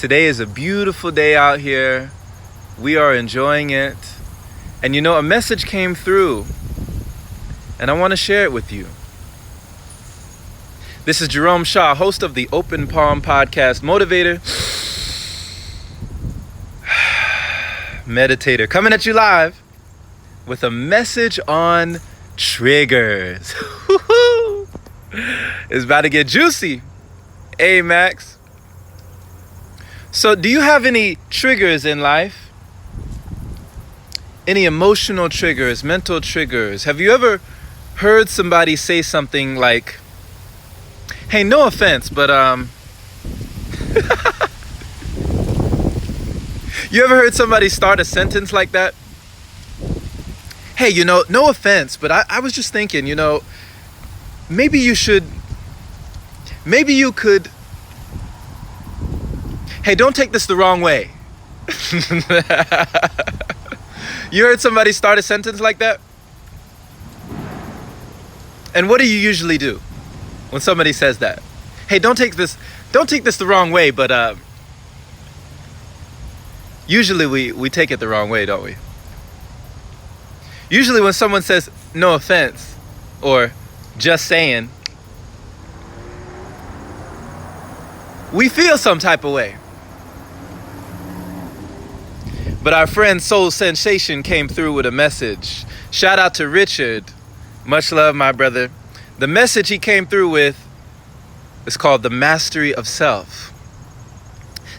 Today is a beautiful day out here. We are enjoying it. And a message came through, and I want to share it with you. This is Jerome Shaw, host of the Open Palm Podcast, motivator, meditator, coming at you live with a message on triggers. It's about to get juicy. Hey, Max. So, do you have any triggers in life? Any emotional triggers, mental triggers? Have you ever heard somebody say something like, hey, no offense, but you ever heard somebody start a sentence like that? Hey, no offense, but I was just thinking, maybe you could, hey, don't take this the wrong way. You heard somebody start a sentence like that? And what do you usually do when somebody says that? Hey, don't take this the wrong way, but usually we take it the wrong way, don't we? Usually when someone says no offense or just saying, we feel some type of way. But our friend Soul Sensation came through with a message. Shout out to Richard. Much love, my brother. The message he came through with is called the mastery of self,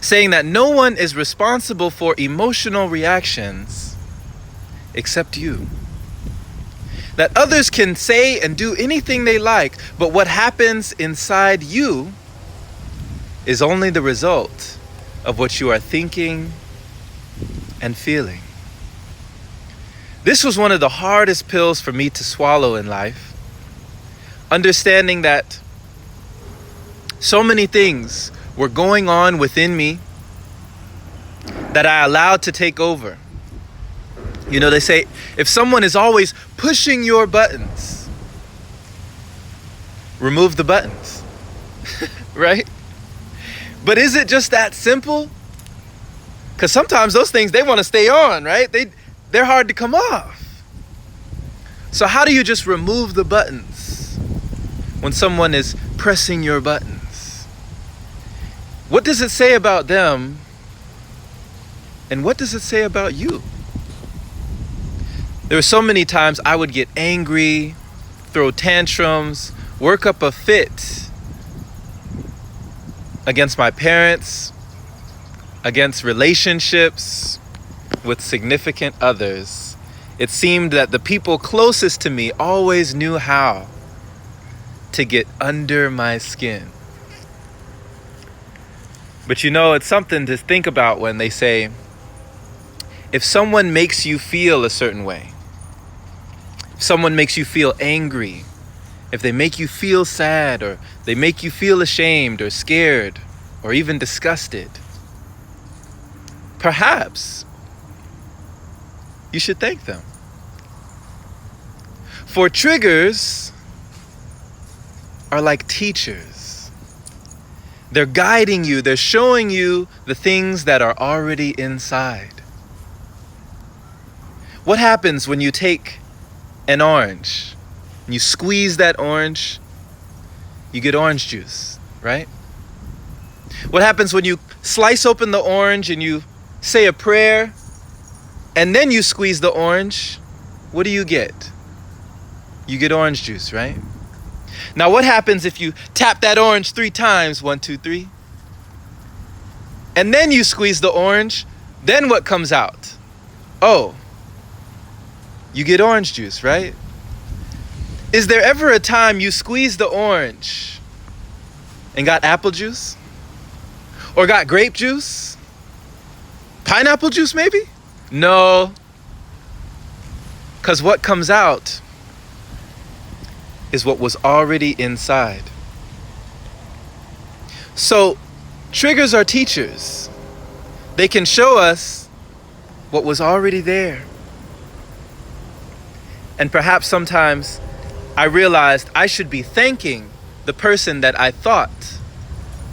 saying that no one is responsible for emotional reactions except you. That others can say and do anything they like, but what happens inside you is only the result of what you are thinking and feeling. This was one of the hardest pills for me to swallow in life. Understanding that so many things were going on within me that I allowed to take over. They say, if someone is always pushing your buttons, remove the buttons, right? But is it just that simple? Because sometimes those things, they want to stay on, right? They're hard to come off. So how do you just remove the buttons when someone is pressing your buttons? What does it say about them? And what does it say about you? There were so many times I would get angry, throw tantrums, work up a fit against my parents, against relationships with significant others. It seemed that the people closest to me always knew how to get under my skin. But it's something to think about when they say, if someone makes you feel a certain way, if someone makes you feel angry, if they make you feel sad, or they make you feel ashamed or scared or even disgusted, perhaps you should thank them. For triggers are like teachers. They're guiding you, they're showing you the things that are already inside. What happens when you take an orange and you squeeze that orange? You get orange juice, right? What happens when you slice open the orange and you say a prayer and then you squeeze the orange? What do you get? You get orange juice, right? Now what happens if you tap that orange 3 times? 1, 2, 3. And then you squeeze the orange, then what comes out? Oh, you get orange juice, right? Is there ever a time you squeezed the orange and got apple juice? Or got grape juice? Pineapple juice maybe? No. Because what comes out is what was already inside. So, triggers are teachers. They can show us what was already there. And perhaps sometimes I realized I should be thanking the person that I thought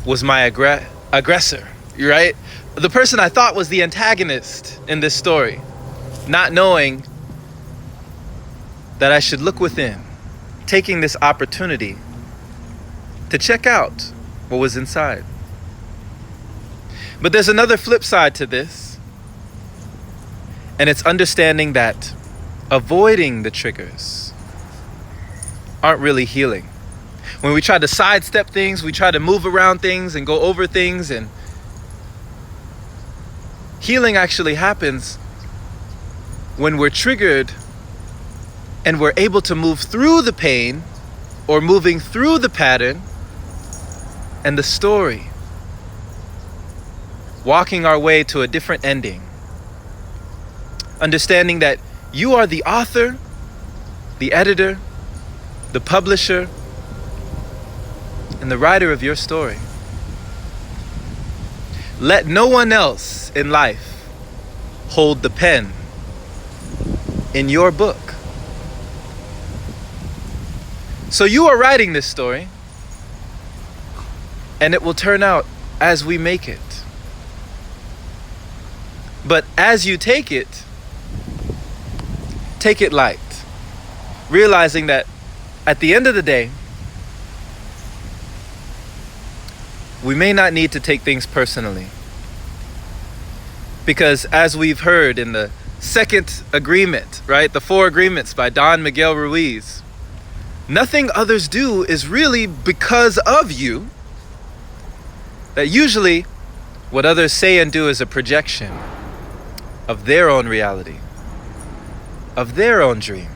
was my aggressor. right? The person I thought was the antagonist in this story, not knowing that I should look within, taking this opportunity to check out what was inside. But there's another flip side to this, and it's understanding that avoiding the triggers aren't really healing. When we try to sidestep things, we try to move around things and go over things, and healing actually happens when we're triggered and we're able to move through the pain or moving through the pattern and the story, walking our way to a different ending. Understanding that you are the author, the editor, the publisher, and the writer of your story. Let no one else in life hold the pen in your book. So you are writing this story, and it will turn out as we make it. But as you take it light, realizing that at the end of the day, we may not need to take things personally. Because as we've heard in the second agreement, right? The 4 agreements by Don Miguel Ruiz, nothing others do is really because of you. That usually what others say and do is a projection of their own reality, of their own dream.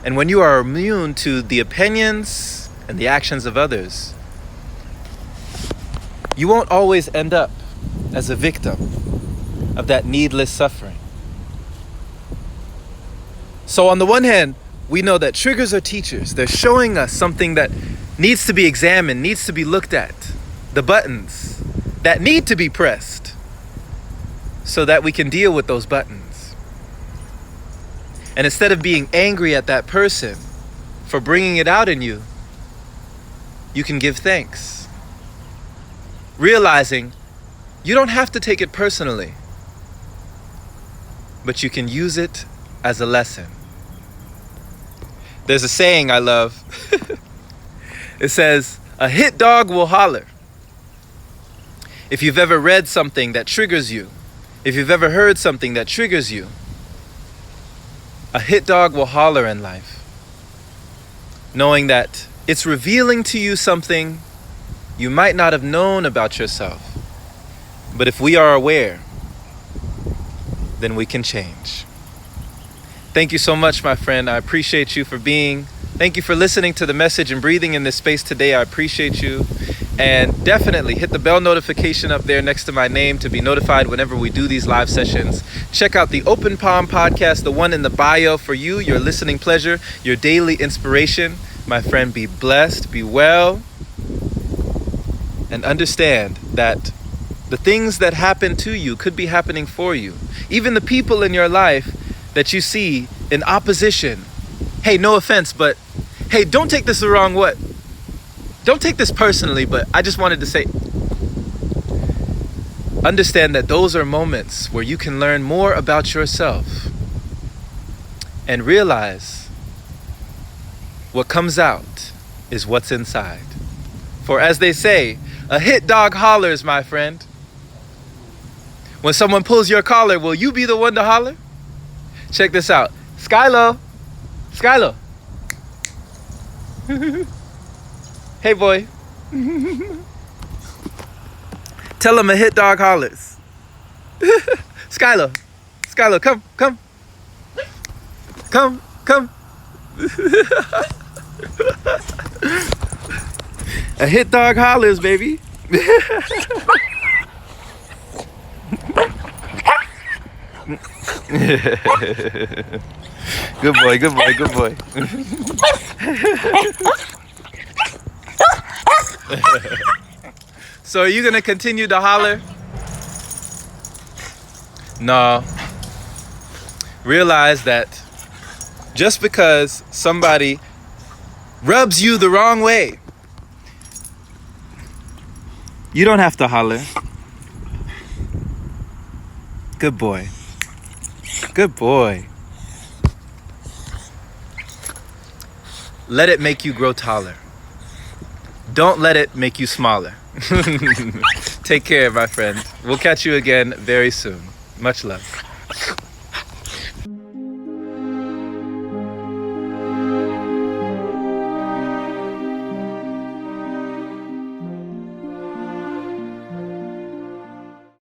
And when you are immune to the opinions and the actions of others, you won't always end up as a victim of that needless suffering. So on the one hand, we know that triggers are teachers. They're showing us something that needs to be examined, needs to be looked at. The buttons that need to be pressed so that we can deal with those buttons. And instead of being angry at that person for bringing it out in you, you can give thanks. Realizing you don't have to take it personally, but you can use it as a lesson. There's a saying I love. It says, "A hit dog will holler." If you've ever read something that triggers you, if you've ever heard something that triggers you, a hit dog will holler in life, knowing that it's revealing to you something you might not have known about yourself. But if we are aware, then we can change. Thank you so much, my friend. I appreciate you for being. Thank you for listening to the message and breathing in this space today. I appreciate you. And definitely hit the bell notification up there next to my name to be notified whenever we do these live sessions. Check out the Open Palm podcast, the one in the bio for you, your listening pleasure, your daily inspiration. My friend, be blessed, be well, and understand that the things that happen to you could be happening for you. Even the people in your life that you see in opposition. Hey, no offense, but hey, don't take this the wrong way. Don't take this personally, but I just wanted to say, understand that those are moments where you can learn more about yourself and realize what comes out is what's inside. For as they say, a hit dog hollers, my friend. When someone pulls your collar, will you be the one to holler? Check this out. Skylo. Skylo. Hey, boy. Tell him a hit dog hollers. Skylo. Skylo, come, come. Come, come. A hit dog hollers, baby. Good boy, good boy, good boy. So are you gonna continue to holler? No. Realize that just because somebody rubs you the wrong way You don't have to holler. Good boy. Good boy. Let it make you grow taller. Don't let it make you smaller. Take care, my friend. We'll catch you again very soon. Much love.